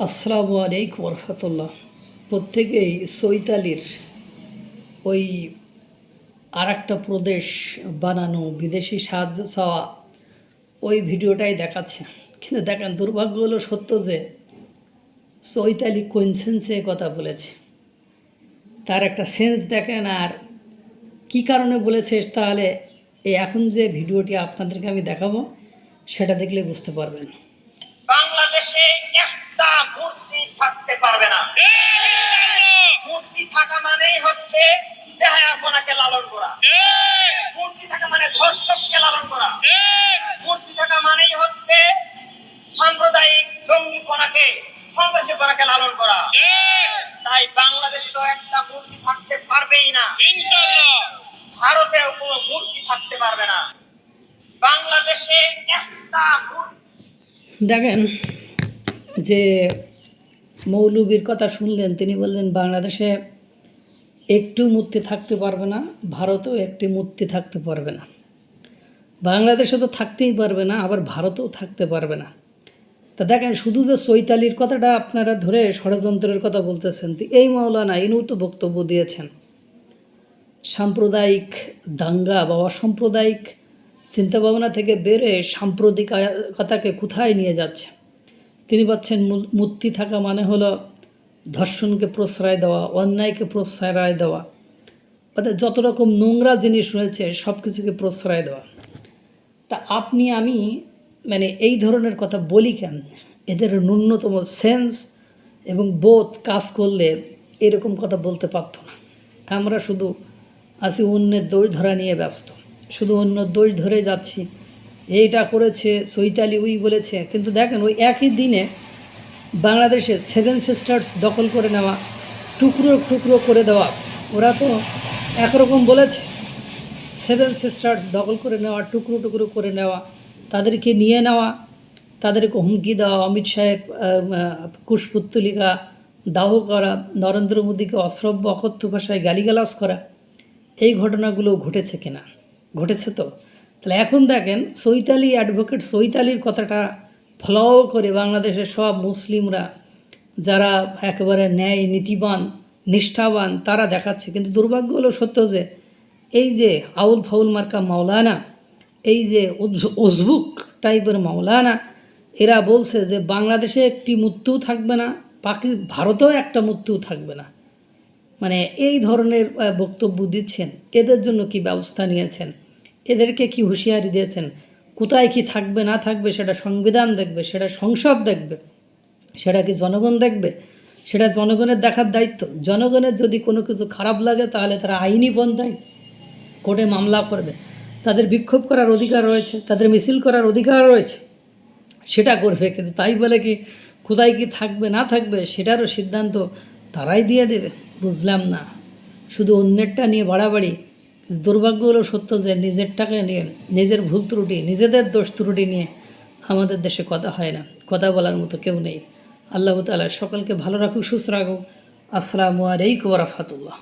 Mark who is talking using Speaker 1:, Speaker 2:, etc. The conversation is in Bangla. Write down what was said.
Speaker 1: আসসালামু আলাইকুম রহমতুল্লাহ। প্রত্যেকেই চৈতালির ওই আর একটা প্রদেশ বানানো বিদেশি সাহায্য চাওয়া ওই ভিডিওটাই দেখাচ্ছে। কিন্তু দেখেন, দুর্ভাগ্য হলো সত্য যে চৈতালি কোইনসেন্সে কথা বলেছে, তার একটা সেন্স দেখেন। আর কি কারণে বলেছে তাহলে এই এখন যে ভিডিওটি আপনাদেরকে আমি দেখাবো সেটা দেখলে বুঝতে পারবেন।
Speaker 2: বাংলাদেশে একটা মূর্তি থাকতে পারবে না। মূর্তি থাকা মানেই হচ্ছে দেহায়াপনাকে লালন করা। মূর্তি থাকা মানে ধর্ষককে লালন করা। মূর্তি থাকা মানেই হচ্ছে সাম্প্রদায়িক জঙ্গিপনাকে, সন্ত্রাসীপনাকে লালন করা। তাই বাংলাদেশে তো একটা মূর্তি থাকতে পারবেই না, ইনশাআল্লাহ। ভারতেও কোনো মূর্তি থাকতে পারবে না। বাংলাদেশে একটা
Speaker 1: দেখেন, যে মৌলবীর কথা শুনলেন, তিনি বললেন বাংলাদেশে একটু মূর্তি থাকতে পারবে না, ভারতেও একটি মূর্তি থাকতে পারবে না। বাংলাদেশে তো থাকতেই পারবে না, আবার ভারতেও থাকতে পারবে না। তা দেখেন, শুধু যে চৈতালির কথাটা আপনারা ধরে ষড়যন্ত্রের কথা বলতেছেন, তো এই মাওলানা ইনিও তো বক্তব্য দিয়েছেন সাম্প্রদায়িক দাঙ্গা বা অসাম্প্রদায়িক চিন্তাভাবনা থেকে বেরে সাম্প্রদায়িকতাকে কোথায় নিয়ে যাচ্ছে। তিনি বলছেন মূর্তি থাকা মানে হলো ধর্ষণকে প্রশ্রয় দেওয়া, অন্যায়কে প্রশ্রয় দেওয়া, অর্থাৎ যত রকম নোংরা জিনিস রয়েছে সব কিছুকে প্রশ্রয় দেওয়া। তা আপনি আমি এই ধরনের কথা বলি কেন? এদের ন্যূনতম সেন্স এবং বোধ কাজ করলে এরকম কথা বলতে পারত না। আমরা শুধু আছি অন্যের দোষ ধরা নিয়ে ব্যস্ত, শুধু অন্য দোষ ধরে যাচ্ছি। এইটা করেছে চৈতালি, ওই বলেছে। কিন্তু দেখেন, ওই একই দিনে বাংলাদেশে 7 সিস্টার্স দখল করে নেওয়া, টুকরো টুকরো করে দেওয়া, ওরা তো একরকম বলেছে। 7 সিস্টার্স দখল করে নেওয়া, টুকরো টুকরো করে নেওয়া, তাদেরকে নিয়ে নেওয়া, তাদেরকে হুমকি দেওয়া, অমিত শাহের কুশপুত্তলিকা দাহ করা, নরেন্দ্র মোদীকে অশ্রব্য অকথ্য ভাষায় গালিগালাজ করা, এই ঘটনাগুলো ঘটেছে কিনা? ঘটেছে তো। তাহলে এখন দেখেন, চৈতালি অ্যাডভোকেট চৈতালির কথাটা ফলো করে বাংলাদেশের সব মুসলিমরা যারা একেবারে ন্যায় নীতিবান নিষ্ঠাবান তারা দেখাচ্ছে। কিন্তু দুর্ভাগ্য হলো সত্য যে এই যে আউল ফাউল মার্কা মাওলানা, এই যে উজবুক টাইপের মাওলানা, এরা বলছে যে বাংলাদেশে একটি মৃত্যু থাকবে না, ভারতেও একটা মৃত্যু থাকবে না। এই ধরনের বক্তব্য দিচ্ছেন। এদের জন্য কি ব্যবস্থা নিয়েছেন? এদেরকে কি হুঁশিয়ারি দিয়েছেন? কোথায় কি থাকবে না থাকবে সেটা সংবিধান দেখবে, সেটা সংসদ দেখবে, সেটা কি জনগণ দেখবে? সেটা জনগণের দেখার দায়িত্ব। জনগণের যদি কোনো কিছু খারাপ লাগে তাহলে তারা আইনি পন্থায় কোর্টে মামলা করবে। তাদের বিক্ষোভ করার অধিকার রয়েছে, তাদের মিছিল করার অধিকার রয়েছে, সেটা করবে। কিন্তু তাই বলে কি কোথায় কি থাকবে না থাকবে সেটারও সিদ্ধান্ত তারাই দিয়ে দেবে? বুঝলাম না। শুধু অন্যেরটা নিয়ে বাড়াবাড়ি। দুর্ভাগ্য হলো সত্য যে নিজেরটাকে নিয়ে, নিজের ভুল ত্রুটি, নিজেদের দোষ ত্রুটি নিয়ে আমাদের দেশে কথা হয় না, কথা বলার মতো কেউ নেই। আল্লাহ তাআলা সকলকে ভালো রাখুক, সুস্থ রাখুক। আসসালামু আলাইকুম ওয়া রাহমাতুল্লাহ।